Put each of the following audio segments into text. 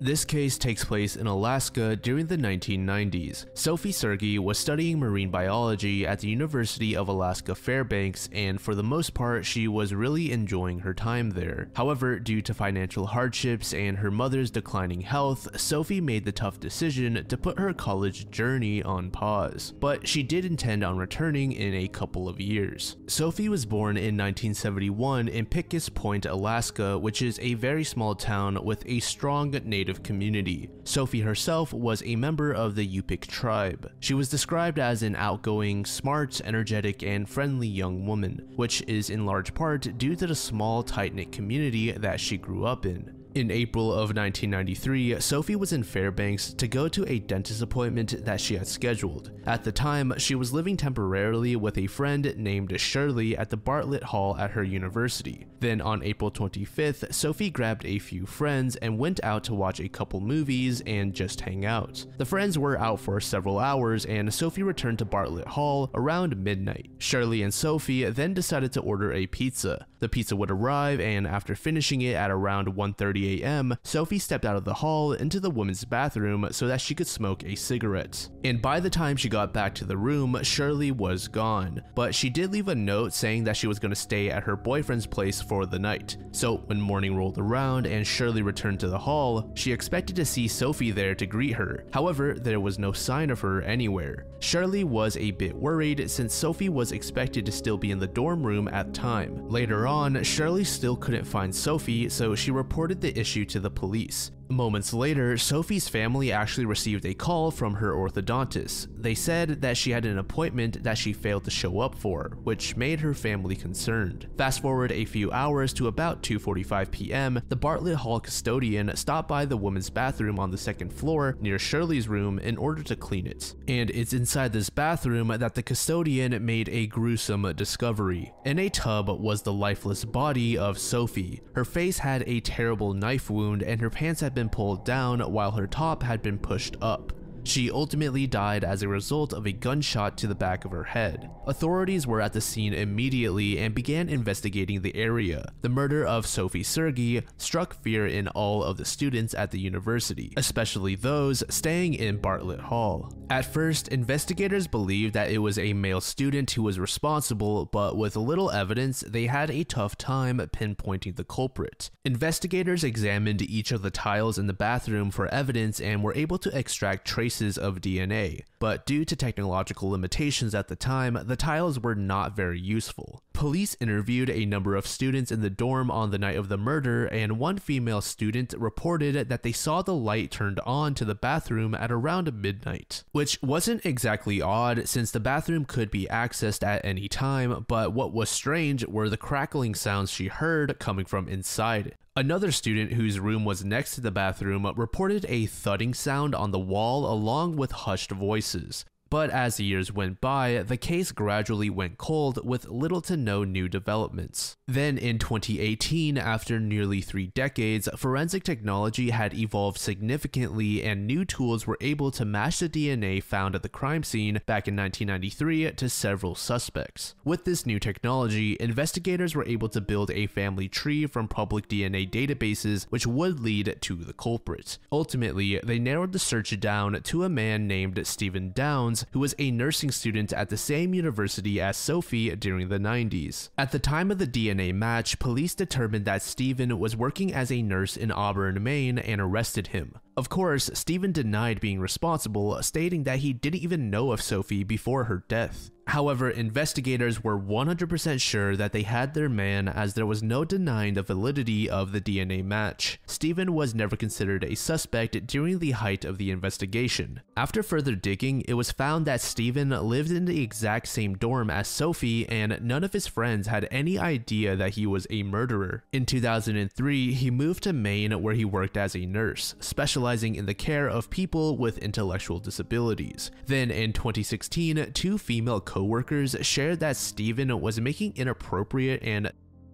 This case takes place in Alaska during the 1990s. Sophie Sergie was studying marine biology at the University of Alaska Fairbanks, and for the most part, she was really enjoying her time there. However, due to financial hardships and her mother's declining health, Sophie made the tough decision to put her college journey on pause. But she did intend on returning in a couple of years. Sophie was born in 1971 in Pickus Point, Alaska, which is a very small town with a strong native community. Sophie herself was a member of the Yupik tribe. She was described as an outgoing, smart, energetic, and friendly young woman, which is in large part due to the small, tight-knit community that she grew up in. In April of 1993, Sophie was in Fairbanks to go to a dentist appointment that she had scheduled. At the time, she was living temporarily with a friend named Shirley at the Bartlett Hall at her university. Then on April 25th, Sophie grabbed a few friends and went out to watch a couple movies and just hang out. The friends were out for several hours and Sophie returned to Bartlett Hall around midnight. Shirley and Sophie then decided to order a pizza. The pizza would arrive, and after finishing it at around 1:30 a.m., Sophie stepped out of the hall into the women's bathroom so that she could smoke a cigarette. And by the time she got back to the room, Shirley was gone, but she did leave a note saying that she was going to stay at her boyfriend's place for the night. So when morning rolled around and Shirley returned to the hall, she expected to see Sophie there to greet her. However, there was no sign of her anywhere. Shirley was a bit worried since Sophie was expected to still be in the dorm room at the time. Later on, Shirley still couldn't find Sophie, so she reported the issue to the police. Moments later, Sophie's family actually received a call from her orthodontist. They said that she had an appointment that she failed to show up for, which made her family concerned. Fast forward a few hours to about 2:45 p.m., the Bartlett Hall custodian stopped by the women's bathroom on the second floor near Shirley's room in order to clean it. And it's inside this bathroom that the custodian made a gruesome discovery. In a tub was the lifeless body of Sophie. Her face had a terrible knife wound and her pants had been pulled down while her top had been pushed up. She ultimately died as a result of a gunshot to the back of her head. Authorities were at the scene immediately and began investigating the area. The murder of Sophie Sergie struck fear in all of the students at the university, especially those staying in Bartlett Hall. At first, investigators believed that it was a male student who was responsible, but with little evidence, they had a tough time pinpointing the culprit. Investigators examined each of the tiles in the bathroom for evidence and were able to extract traces of DNA, but due to technological limitations at the time, the tiles were not very useful. Police interviewed a number of students in the dorm on the night of the murder, and one female student reported that they saw the light turned on to the bathroom at around midnight, which wasn't exactly odd since the bathroom could be accessed at any time, but what was strange were the crackling sounds she heard coming from inside. Another student whose room was next to the bathroom reported a thudding sound on the wall along with hushed voices. But as the years went by, the case gradually went cold with little to no new developments. Then in 2018, after nearly 3 decades, forensic technology had evolved significantly and new tools were able to match the DNA found at the crime scene back in 1993 to several suspects. With this new technology, investigators were able to build a family tree from public DNA databases which would lead to the culprit. Ultimately, they narrowed the search down to a man named Stephen Downs, who was a nursing student at the same university as Sophie during the 90s. At the time of the DNA match, police determined that Stephen was working as a nurse in Auburn, Maine, and arrested him. Of course, Stephen denied being responsible, stating that he didn't even know of Sophie before her death. However, investigators were 100% sure that they had their man, as there was no denying the validity of the DNA match. Stephen was never considered a suspect during the height of the investigation. After further digging, it was found that Stephen lived in the exact same dorm as Sophie, and none of his friends had any idea that he was a murderer. In 2003, he moved to Maine where he worked as a nurse, specializing in the care of people with intellectual disabilities. Then in 2016, 2 female co-workers shared that Stephen was making inappropriate and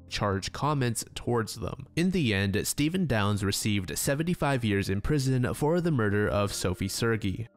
charged comments towards them. In the end, Stephen Downs received 75 years in prison for the murder of Sophie Sergie.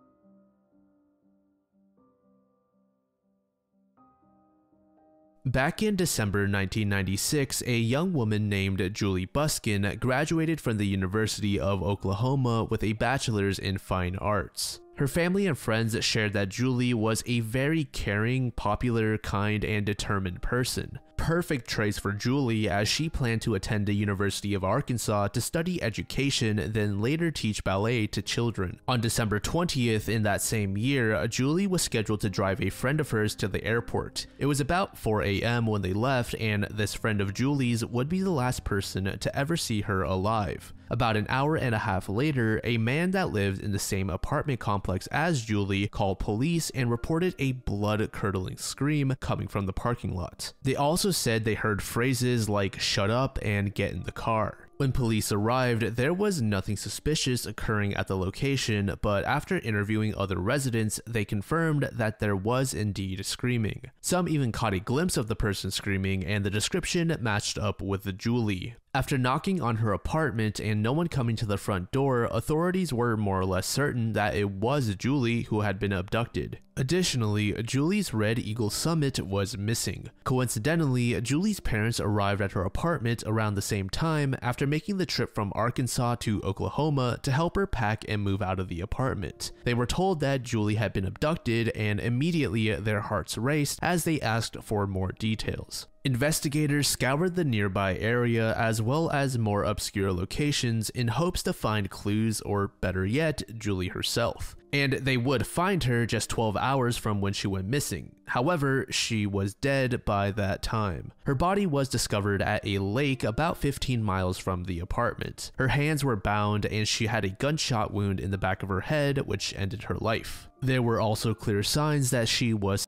Back in December 1996, a young woman named Julie Busken graduated from the University of Oklahoma with a bachelor's in fine arts. Her family and friends shared that Julie was a very caring, popular, kind, and determined person. Perfect traits for Julie, as she planned to attend the University of Arkansas to study education, then later teach ballet to children. On December 20th in that same year, Julie was scheduled to drive a friend of hers to the airport. It was about 4 a.m. when they left, and this friend of Julie's would be the last person to ever see her alive. About an hour and a half later, a man that lived in the same apartment complex as Julie called police and reported a blood-curdling scream coming from the parking lot. They also said they heard phrases like "shut up" and "get in the car." When police arrived, there was nothing suspicious occurring at the location, but after interviewing other residents, they confirmed that there was indeed screaming. Some even caught a glimpse of the person screaming, and the description matched up with Julie. After knocking on her apartment and no one coming to the front door, authorities were more or less certain that it was Julie who had been abducted. Additionally, Julie's Red Eagle Summit was missing. Coincidentally, Julie's parents arrived at her apartment around the same time after making the trip from Arkansas to Oklahoma to help her pack and move out of the apartment. They were told that Julie had been abducted, and immediately their hearts raced as they asked for more details. Investigators scoured the nearby area as well as more obscure locations in hopes to find clues, or better yet, Julie herself. And they would find her just 12 hours from when she went missing. However, she was dead by that time. Her body was discovered at a lake about 15 miles from the apartment. Her hands were bound and she had a gunshot wound in the back of her head, which ended her life. There were also clear signs that she was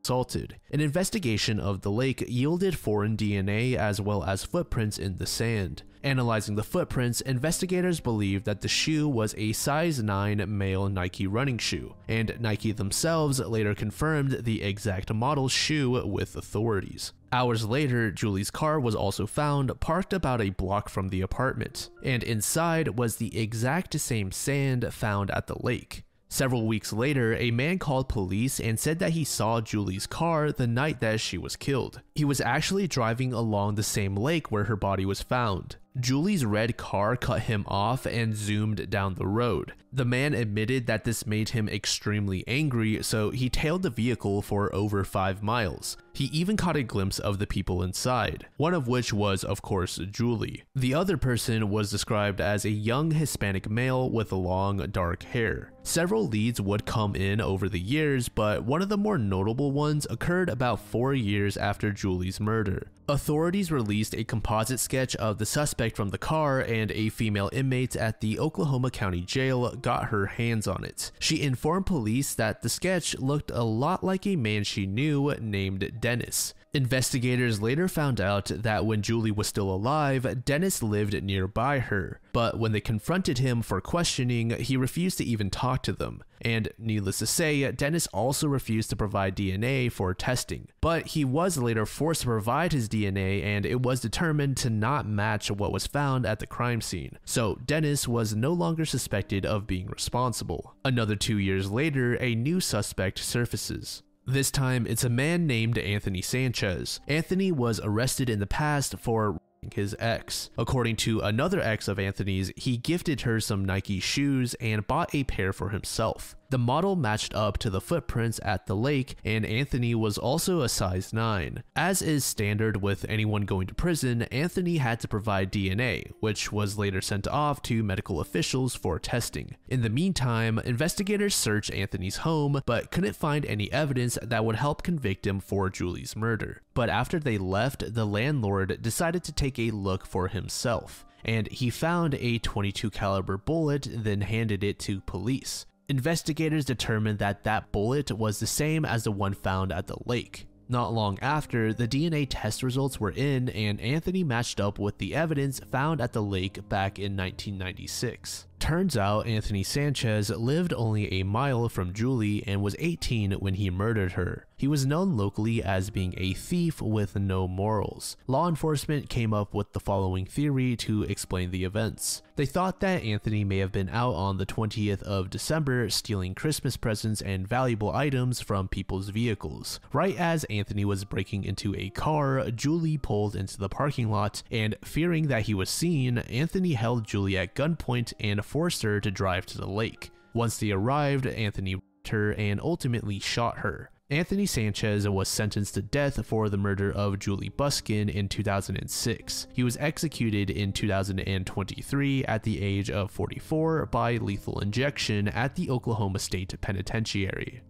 assaulted. An investigation of the lake yielded foreign DNA as well as footprints in the sand. Analyzing the footprints, investigators believed that the shoe was a size 9 male Nike running shoe, and Nike themselves later confirmed the exact model shoe with authorities. Hours later, Julie's car was also found parked about a block from the apartment, and inside was the exact same sand found at the lake. Several weeks later, a man called police and said that he saw Julie's car the night that she was killed. He was actually driving along the same lake where her body was found. Julie's red car cut him off and zoomed down the road. The man admitted that this made him extremely angry, so he tailed the vehicle for over 5 miles. He even caught a glimpse of the people inside, one of which was, of course, Julie. The other person was described as a young Hispanic male with long, dark hair. Several leads would come in over the years, but one of the more notable ones occurred about 4 years after Julie's murder. Authorities released a composite sketch of the suspect from the car, and a female inmate at the Oklahoma County Jail got her hands on it. She informed police that the sketch looked a lot like a man she knew named Dennis. Investigators later found out that when Julie was still alive, Dennis lived nearby her, but when they confronted him for questioning, he refused to even talk to them. And needless to say, Dennis also refused to provide DNA for testing. But he was later forced to provide his DNA, and it was determined to not match what was found at the crime scene. So Dennis was no longer suspected of being responsible. Another 2 years later, a new suspect surfaces. This time, it's a man named Anthony Sanchez. Anthony was arrested in the past for his ex. According to another ex of Anthony's, he gifted her some Nike shoes and bought a pair for himself. The model matched up to the footprints at the lake, and Anthony was also a size 9. As is standard with anyone going to prison, Anthony had to provide DNA, which was later sent off to medical officials for testing. In the meantime, investigators searched Anthony's home, but couldn't find any evidence that would help convict him for Julie's murder. But after they left, the landlord decided to take a look for himself, and he found a .22 caliber bullet, then handed it to police. Investigators determined that that bullet was the same as the one found at the lake. Not long after, the DNA test results were in, and Anthony matched up with the evidence found at the lake back in 1996. Turns out Anthony Sanchez lived only a mile from Juli and was 18 when he murdered her. He was known locally as being a thief with no morals. Law enforcement came up with the following theory to explain the events. They thought that Anthony may have been out on the 20th of December stealing Christmas presents and valuable items from people's vehicles. Right as Anthony was breaking into a car, Juli pulled into the parking lot, and fearing that he was seen, Anthony held Juli at gunpoint and forced her to drive to the lake. Once they arrived, Anthony raped her and ultimately shot her. Anthony Sanchez was sentenced to death for the murder of Juli Busken in 2006. He was executed in 2023 at the age of 44 by lethal injection at the Oklahoma State Penitentiary.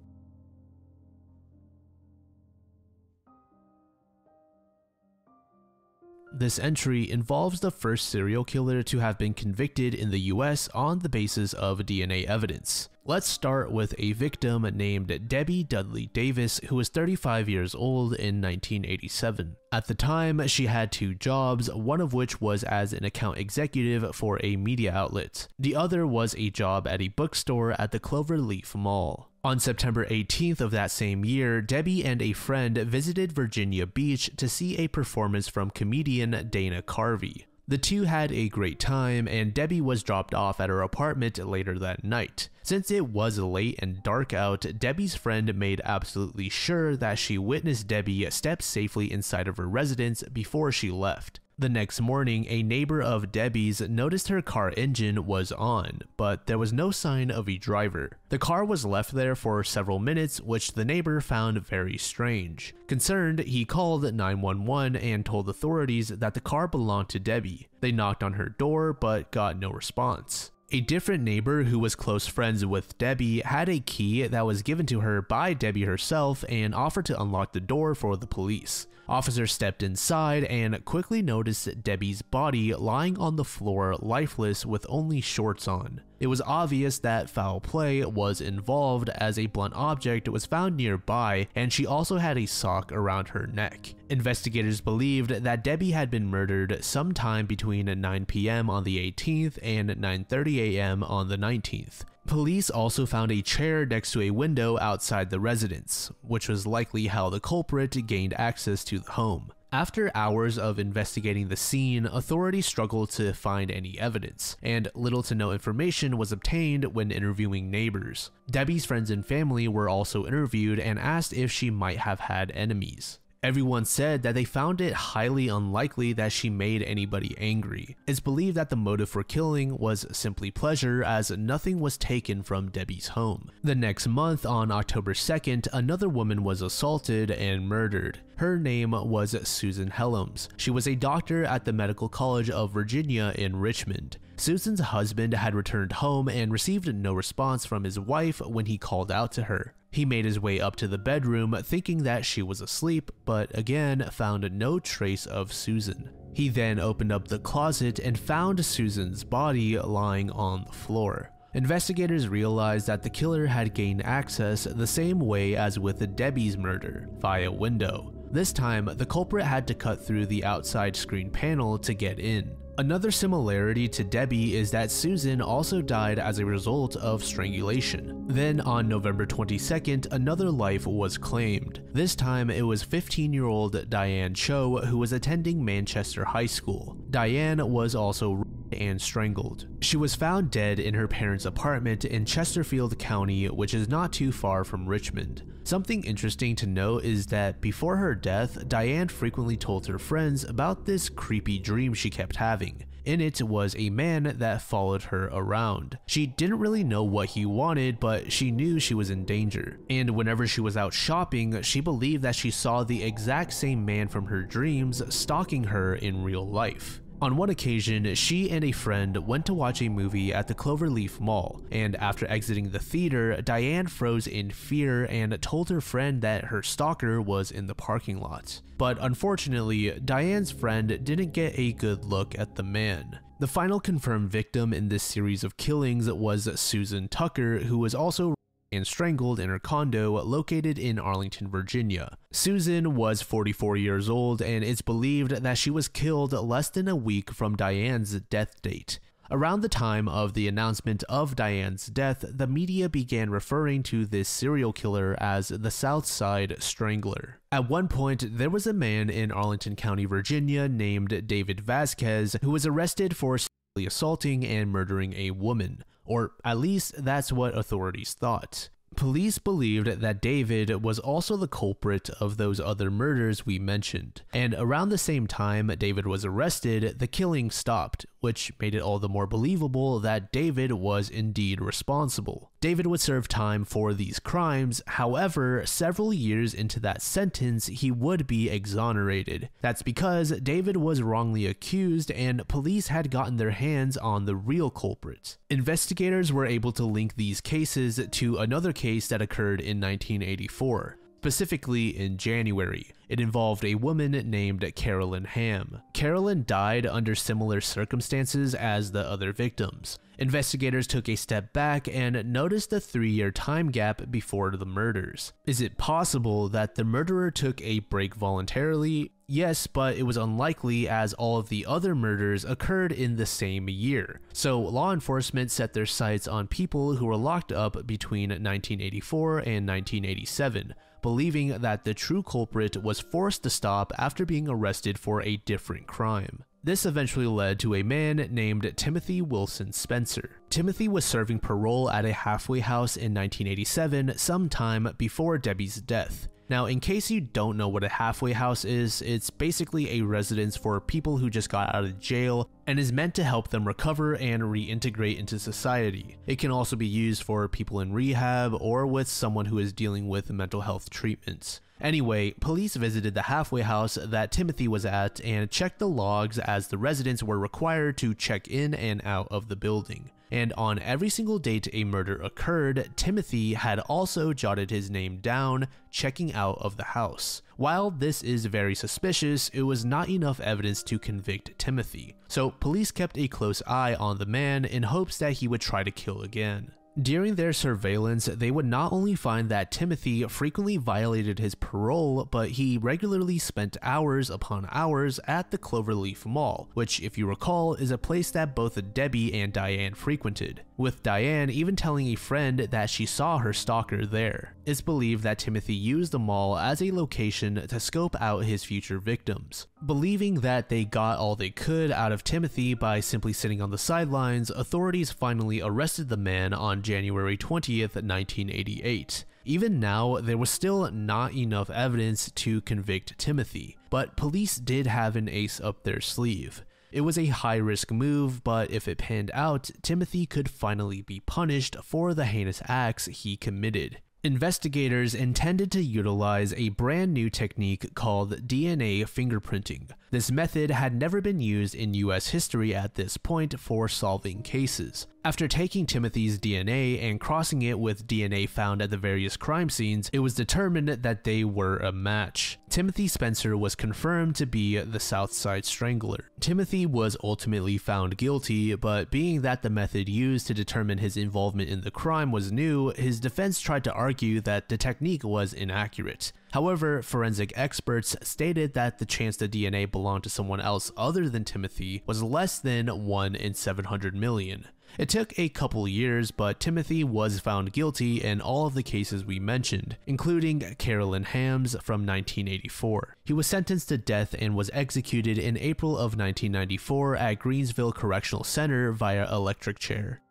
This entry involves the first serial killer to have been convicted in the US on the basis of DNA evidence. Let's start with a victim named Debbie Dudley Davis, who was 35 years old in 1987. At the time, she had two jobs, one of which was as an account executive for a media outlet. The other was a job at a bookstore at the Cloverleaf Mall. On September 18th of that same year, Debbie and a friend visited Virginia Beach to see a performance from comedian Dana Carvey. The two had a great time, and Debbie was dropped off at her apartment later that night. Since it was late and dark out, Debbie's friend made absolutely sure that she witnessed Debbie step safely inside of her residence before she left. The next morning, a neighbor of Debbie's noticed her car engine was on, but there was no sign of a driver. The car was left there for several minutes, which the neighbor found very strange. Concerned, he called 911 and told authorities that the car belonged to Debbie. They knocked on her door, but got no response. A different neighbor who was close friends with Debbie had a key that was given to her by Debbie herself and offered to unlock the door for the police. Officers stepped inside and quickly noticed Debbie's body lying on the floor lifeless with only shorts on. It was obvious that foul play was involved as a blunt object was found nearby, and she also had a sock around her neck. Investigators believed that Debbie had been murdered sometime between 9 p.m. on the 18th and 9:30 a.m. on the 19th. Police also found a chair next to a window outside the residence, which was likely how the culprit gained access to the home. After hours of investigating the scene, authorities struggled to find any evidence, and little to no information was obtained when interviewing neighbors. Debbie's friends and family were also interviewed and asked if she might have had enemies. Everyone said that they found it highly unlikely that she made anybody angry. It's believed that the motive for killing was simply pleasure, as nothing was taken from Debbie's home. The next month, on October 2nd, another woman was assaulted and murdered. Her name was Susan Helms. She was a doctor at the Medical College of Virginia in Richmond. Susan's husband had returned home and received no response from his wife when he called out to her. He made his way up to the bedroom thinking that she was asleep, but again found no trace of Susan. He then opened up the closet and found Susan's body lying on the floor. Investigators realized that the killer had gained access the same way as with Debbie's murder, via window. This time, the culprit had to cut through the outside screen panel to get in. Another similarity to Debbie is that Susan also died as a result of strangulation. Then on November 22nd, another life was claimed. This time it was 15-year-old Diane Cho, who was attending Manchester High School. Diane was also raped and strangled. She was found dead in her parents' apartment in Chesterfield County, which is not too far from Richmond. Something interesting to note is that before her death, Diane frequently told her friends about this creepy dream she kept having. In it was a man that followed her around. She didn't really know what he wanted, but she knew she was in danger. And whenever she was out shopping, she believed that she saw the exact same man from her dreams stalking her in real life. On one occasion, she and a friend went to watch a movie at the Cloverleaf Mall, and after exiting the theater, Diane froze in fear and told her friend that her stalker was in the parking lot. But unfortunately, Diane's friend didn't get a good look at the man. The final confirmed victim in this series of killings was Susan Tucker, who was also and strangled in her condo located in Arlington, Virginia. Susan was 44 years old, and it's believed that she was killed less than a week from Diane's death date. Around the time of the announcement of Diane's death, the media began referring to this serial killer as the Southside Strangler. At one point, there was a man in Arlington County, Virginia named David Vasquez who was arrested for sexually assaulting and murdering a woman, or at least that's what authorities thought. Police believed that David was also the culprit of those other murders we mentioned, and around the same time David was arrested, the killing stopped, which made it all the more believable that David was indeed responsible. David would serve time for these crimes, however, several years into that sentence, he would be exonerated. That's because David was wrongly accused and police had gotten their hands on the real culprit. Investigators were able to link these cases to another case that occurred in 1984. Specifically in January. It involved a woman named Carolyn Ham. Carolyn died under similar circumstances as the other victims. Investigators took a step back and noticed a 3-year time gap before the murders. Is it possible that the murderer took a break voluntarily? Yes, but it was unlikely as all of the other murders occurred in the same year. So law enforcement set their sights on people who were locked up between 1984 and 1987. Believing that the true culprit was forced to stop after being arrested for a different crime. This eventually led to a man named Timothy Wilson Spencer. Timothy was serving parole at a halfway house in 1987, sometime before Debbie's death. Now, in case you don't know what a halfway house is, it's basically a residence for people who just got out of jail and is meant to help them recover and reintegrate into society. It can also be used for people in rehab or with someone who is dealing with mental health treatments. Anyway, police visited the halfway house that Timothy was at and checked the logs as the residents were required to check in and out of the building. And on every single date a murder occurred, Timothy had also jotted his name down, checking out of the house. While this is very suspicious, it was not enough evidence to convict Timothy. So police kept a close eye on the man in hopes that he would try to kill again. During their surveillance, they would not only find that Timothy frequently violated his parole, but he regularly spent hours upon hours at the Cloverleaf Mall, which, if you recall, is a place that both Debbie and Diane frequented, with Diane even telling a friend that she saw her stalker there. It's believed that Timothy used the mall as a location to scope out his future victims. Believing that they got all they could out of Timothy by simply sitting on the sidelines, authorities finally arrested the man on January 20th, 1988. Even now, there was still not enough evidence to convict Timothy, but police did have an ace up their sleeve. It was a high-risk move, but if it panned out, Timothy could finally be punished for the heinous acts he committed. Investigators intended to utilize a brand new technique called DNA fingerprinting. This method had never been used in US history at this point for solving cases. After taking Timothy's DNA and crossing it with DNA found at the various crime scenes, it was determined that they were a match. Timothy Spencer was confirmed to be the Southside Strangler. Timothy was ultimately found guilty, but being that the method used to determine his involvement in the crime was new, his defense tried to argue that the technique was inaccurate. However, forensic experts stated that the chance the DNA belonged to someone else other than Timothy was less than 1 in 700 million. It took a couple years, but Timothy was found guilty in all of the cases we mentioned, including Carolyn Ham's from 1984. He was sentenced to death and was executed in April of 1994 at Greensville Correctional Center via electric chair.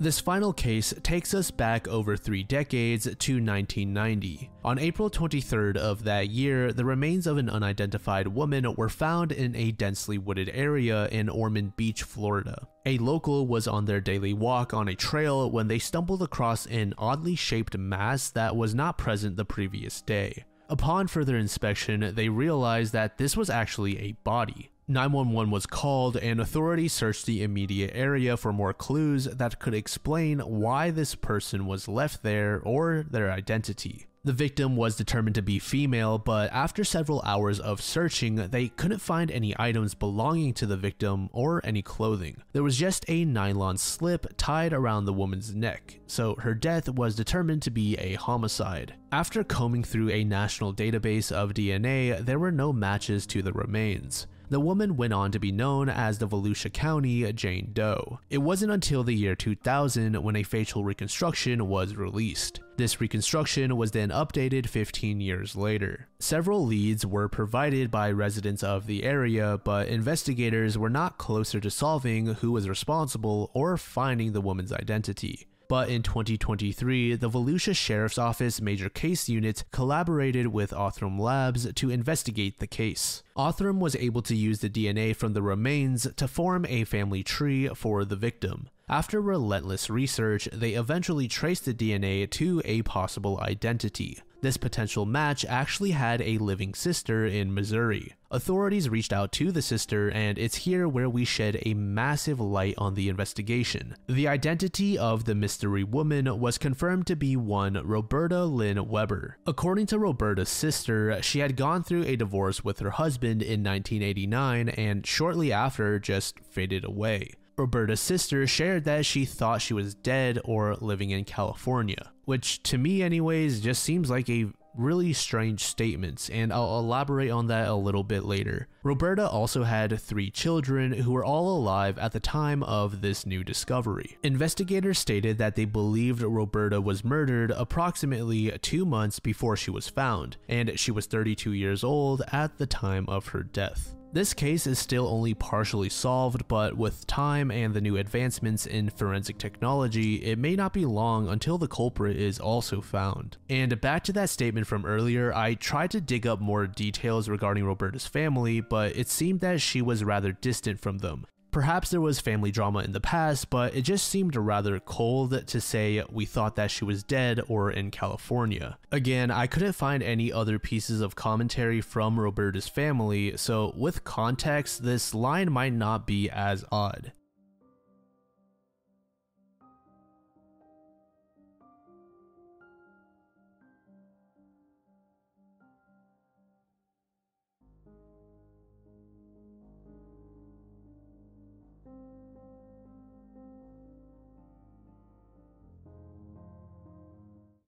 This final case takes us back over 3 decades to 1990. On April 23rd of that year, the remains of an unidentified woman were found in a densely wooded area in Ormond Beach, Florida. A local was on their daily walk on a trail when they stumbled across an oddly shaped mass that was not present the previous day. Upon further inspection, they realized that this was actually a body. 911 was called and authorities searched the immediate area for more clues that could explain why this person was left there or their identity. The victim was determined to be female, but after several hours of searching, they couldn't find any items belonging to the victim or any clothing. There was just a nylon slip tied around the woman's neck, so her death was determined to be a homicide. After combing through a national database of DNA, there were no matches to the remains. The woman went on to be known as the Volusia County Jane Doe. It wasn't until the year 2000 when a facial reconstruction was released. This reconstruction was then updated 15 years later. Several leads were provided by residents of the area, but investigators were not closer to solving who was responsible or finding the woman's identity. But in 2023, the Volusia Sheriff's Office Major Case Unit collaborated with Othram Labs to investigate the case. Othram was able to use the DNA from the remains to form a family tree for the victim. After relentless research, they eventually traced the DNA to a possible identity. This potential match actually had a living sister in Missouri. Authorities reached out to the sister, and it's here where we shed a massive light on the investigation. The identity of the mystery woman was confirmed to be one Roberta Lynn Weber. According to Roberta's sister, she had gone through a divorce with her husband in 1989 and shortly after just faded away. Roberta's sister shared that she thought she was dead or living in California, which to me anyways just seems like a really strange statement, and I'll elaborate on that a little bit later. Roberta also had 3 children who were all alive at the time of this new discovery. Investigators stated that they believed Roberta was murdered approximately 2 months before she was found, and she was 32 years old at the time of her death. This case is still only partially solved, but with time and the new advancements in forensic technology, it may not be long until the culprit is also found. And back to that statement from earlier, I tried to dig up more details regarding Roberta's family, but it seemed that she was rather distant from them. Perhaps there was family drama in the past, but it just seemed rather cold to say we thought that she was dead or in California. Again, I couldn't find any other pieces of commentary from Roberta's family, so with context, this line might not be as odd.